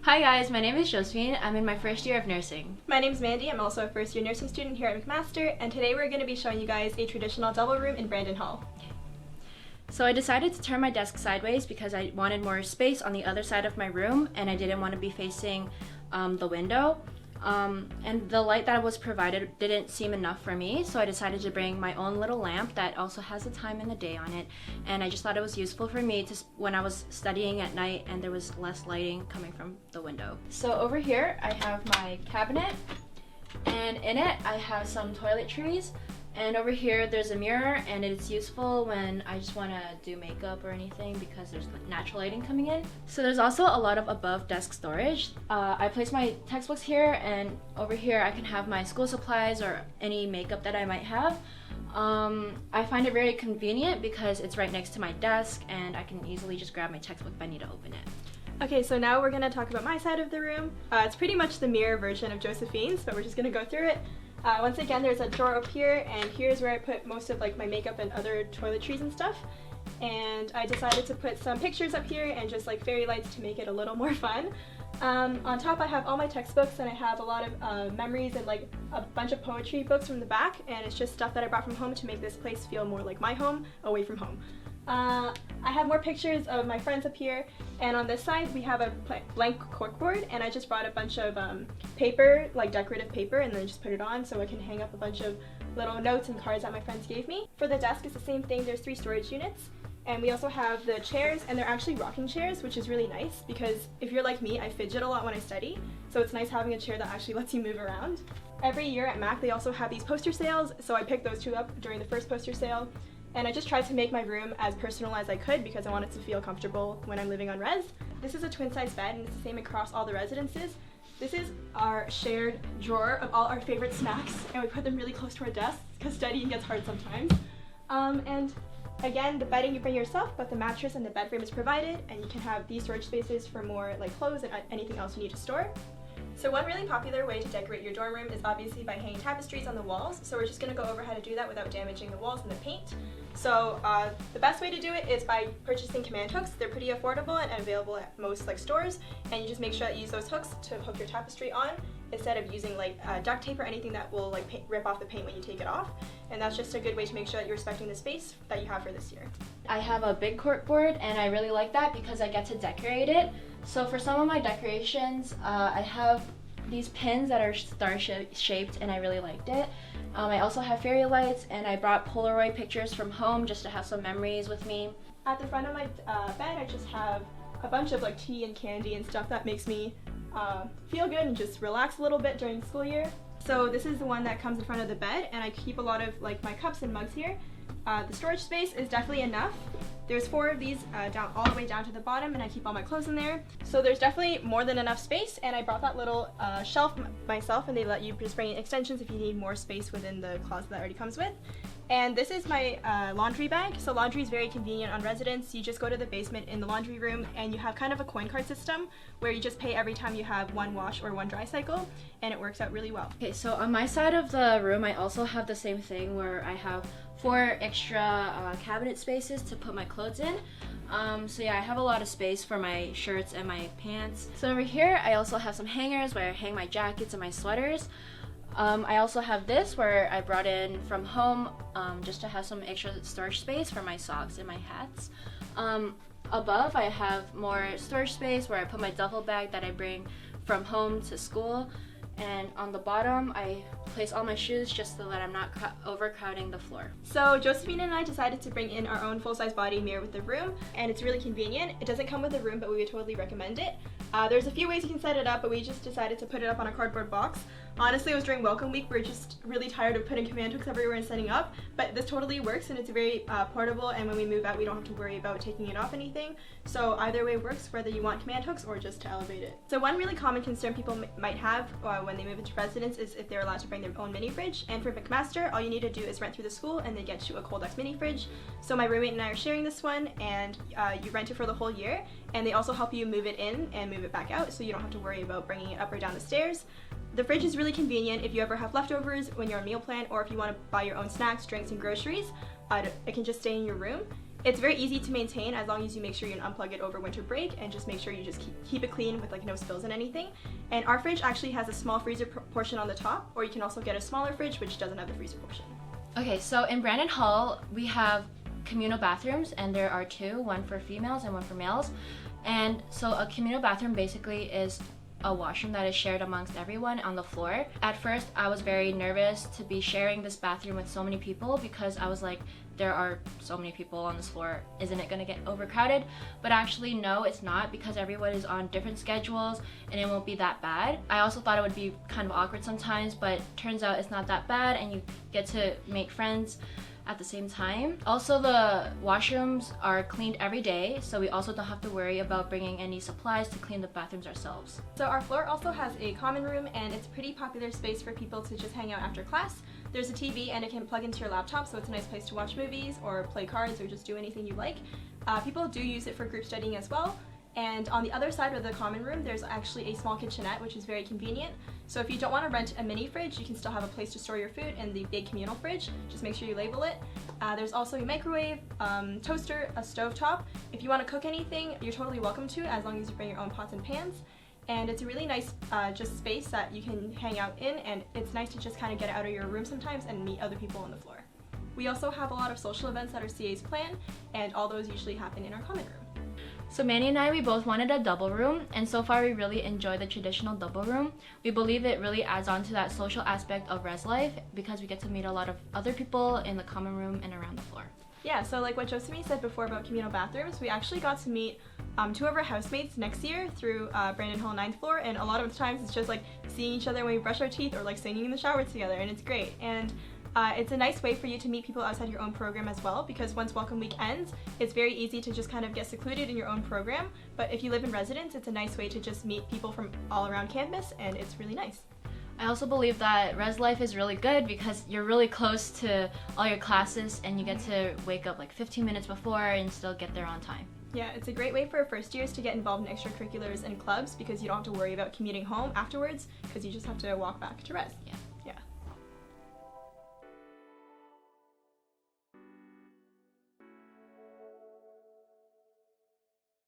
Hi guys, my name is Josephine. I'm in my first year of nursing. My name's Mandy. I'm also a first year nursing student here at McMaster, and today we're going to be showing you guys a traditional double room in Brandon Hall. So I decided to turn my desk sideways because I wanted more space on the other side of my room and I didn't want to be facing the window. And the light that was provided didn't seem enough for me, so I decided to bring my own little lamp that also has a time and a day on it, and I just thought it was useful for me when I was studying at night and there was less lighting coming from the window. So over here I have my cabinet, and in it I have some toiletries, and over here there's a mirror, and it's useful when I just want to do makeup or anything because there's natural lighting coming in. So there's also a lot of above desk storage. I place my textbooks here, and over here I can have my school supplies or any makeup that I might have. I find it very convenient because it's right next to my desk and I can easily just grab my textbook if I need to open it. Okay, so now we're going to talk about my side of the room. It's pretty much the mirror version of Josephine's, but we're just going to go through it. Once again, there's a drawer up here, and here's where I put most of my makeup and other toiletries and stuff. And I decided to put some pictures up here and just fairy lights to make it a little more fun. On top I have all my textbooks, and I have a lot of memories and a bunch of poetry books from the back, and it's just stuff that I brought from home to make this place feel more like my home, away from home. I have more pictures of my friends up here, and on this side we have a blank corkboard, and I just brought a bunch of paper, decorative paper, and then just put it on so I can hang up a bunch of little notes and cards that my friends gave me. For the desk, it's the same thing. There's 3 storage units, and we also have the chairs, and they're actually rocking chairs, which is really nice because if you're like me, I fidget a lot when I study, so it's nice having a chair that actually lets you move around. Every year at Mac they also have these poster sales, so I picked those 2 up during the first poster sale. And I just tried to make my room as personal as I could because I wanted to feel comfortable when I'm living on res. This is a twin-size bed, and it's the same across all the residences. This is our shared drawer of all our favorite snacks, and we put them really close to our desks because studying gets hard sometimes. And again, the bedding you bring yourself, but the mattress and the bed frame is provided, and you can have these storage spaces for more clothes and anything else you need to store. So one really popular way to decorate your dorm room is obviously by hanging tapestries on the walls, so we're just going to go over how to do that without damaging the walls and the paint. So the best way to do it is by purchasing command hooks. They're pretty affordable and available at most stores, and you just make sure that you use those hooks to hook your tapestry on instead of using duct tape or anything that will rip off the paint when you take it off. And that's just a good way to make sure that you're respecting the space that you have for this year. I have a big corkboard, and I really like that because I get to decorate it. So for some of my decorations, I have these pins that are star-shaped, and I really liked it. I also have fairy lights, and I brought Polaroid pictures from home just to have some memories with me. At the front of my bed, I just have a bunch of tea and candy and stuff that makes me feel good and just relax a little bit during the school year. So this is the one that comes in front of the bed, and I keep a lot of my cups and mugs here. The storage space is definitely enough. There's 4 of these down all the way down to the bottom, and I keep all my clothes in there. So there's definitely more than enough space, and I brought that little shelf myself, and they let you just bring in extensions if you need more space within the closet that already comes with. And this is my laundry bag. So laundry is very convenient on residence. You just go to the basement in the laundry room, and you have kind of a coin card system where you just pay every time you have 1 wash or 1 dry cycle, and it works out really well. Okay, so on my side of the room I also have the same thing where I have 4 extra cabinet spaces to put my clothes in. So yeah, I have a lot of space for my shirts and my pants. So over here I also have some hangers where I hang my jackets and my sweaters. I also have this where I brought in from home just to have some extra storage space for my socks and my hats. Above I have more storage space where I put my duffel bag that I bring from home to school. And on the bottom, I place all my shoes just so that I'm not overcrowding the floor. So Josephine and I decided to bring in our own full-size body mirror with the room, and it's really convenient. It doesn't come with a room, but we would totally recommend it. There's a few ways you can set it up, but we just decided to put it up on a cardboard box. Honestly, it was during welcome week. We were just really tired of putting command hooks everywhere and setting up, but this totally works, and it's very portable, and when we move out we don't have to worry about taking it off anything. So either way works, whether you want command hooks or just to elevate it. So one really common concern people might have when they move into residence is if they're allowed to bring their own mini fridge, and for McMaster all you need to do is rent through the school and they get you a Coldex mini fridge. So my roommate and I are sharing this one, and you rent it for the whole year, and they also help you move it in and move it back out, so you don't have to worry about bringing it up or down the stairs. The fridge is really convenient if you ever have leftovers when you're on meal plan, or if you want to buy your own snacks, drinks, and groceries. It can just stay in your room. It's very easy to maintain as long as you make sure you unplug it over winter break and just make sure you just keep it clean with like no spills and anything. And our fridge actually has a small freezer portion on the top, or you can also get a smaller fridge which doesn't have the freezer portion. Okay, so in Brandon Hall, we have communal bathrooms, and there are two, one for females and one for males. And so a communal bathroom basically is a washroom that is shared amongst everyone on the floor. At first, I was very nervous to be sharing this bathroom with so many people because I was like, there are so many people on this floor, isn't it gonna get overcrowded? But actually, no, it's not, because everyone is on different schedules and it won't be that bad. I also thought it would be kind of awkward sometimes, but turns out it's not that bad and you get to make friends at the same time. Also, the washrooms are cleaned every day, so we also don't have to worry about bringing any supplies to clean the bathrooms ourselves. So our floor also has a common room, and it's a pretty popular space for people to just hang out after class. There's a TV and it can plug into your laptop, so it's a nice place to watch movies or play cards or just do anything you like. People do use it for group studying as well. And on the other side of the common room, there's actually a small kitchenette, which is very convenient. So if you don't want to rent a mini fridge, you can still have a place to store your food in the big communal fridge. Just make sure you label it. There's also a microwave, toaster, a stovetop. If you want to cook anything, you're totally welcome to, as long as you bring your own pots and pans. And it's a really nice just space that you can hang out in, and it's nice to just kind of get out of your room sometimes and meet other people on the floor. We also have a lot of social events that our CAs plan, and all those usually happen in our common room. So Mandy and I, we both wanted a double room, and so far we really enjoy the traditional double room. We believe it really adds on to that social aspect of res life because we get to meet a lot of other people in the common room and around the floor. Yeah, so like what Josephine said before about communal bathrooms, we actually got to meet two of our housemates next year through Brandon Hall 9th floor, and a lot of the times it's just like seeing each other when we brush our teeth or like singing in the shower together, and it's great. And it's a nice way for you to meet people outside your own program as well, because once welcome week ends, it's very easy to just kind of get secluded in your own program. But if you live in residence, it's a nice way to just meet people from all around campus, and it's really nice. I also believe that res life is really good because you're really close to all your classes and you get to wake up like 15 minutes before and still get there on time. Yeah, it's a great way for first years to get involved in extracurriculars and clubs because you don't have to worry about commuting home afterwards because you just have to walk back to res. Yeah.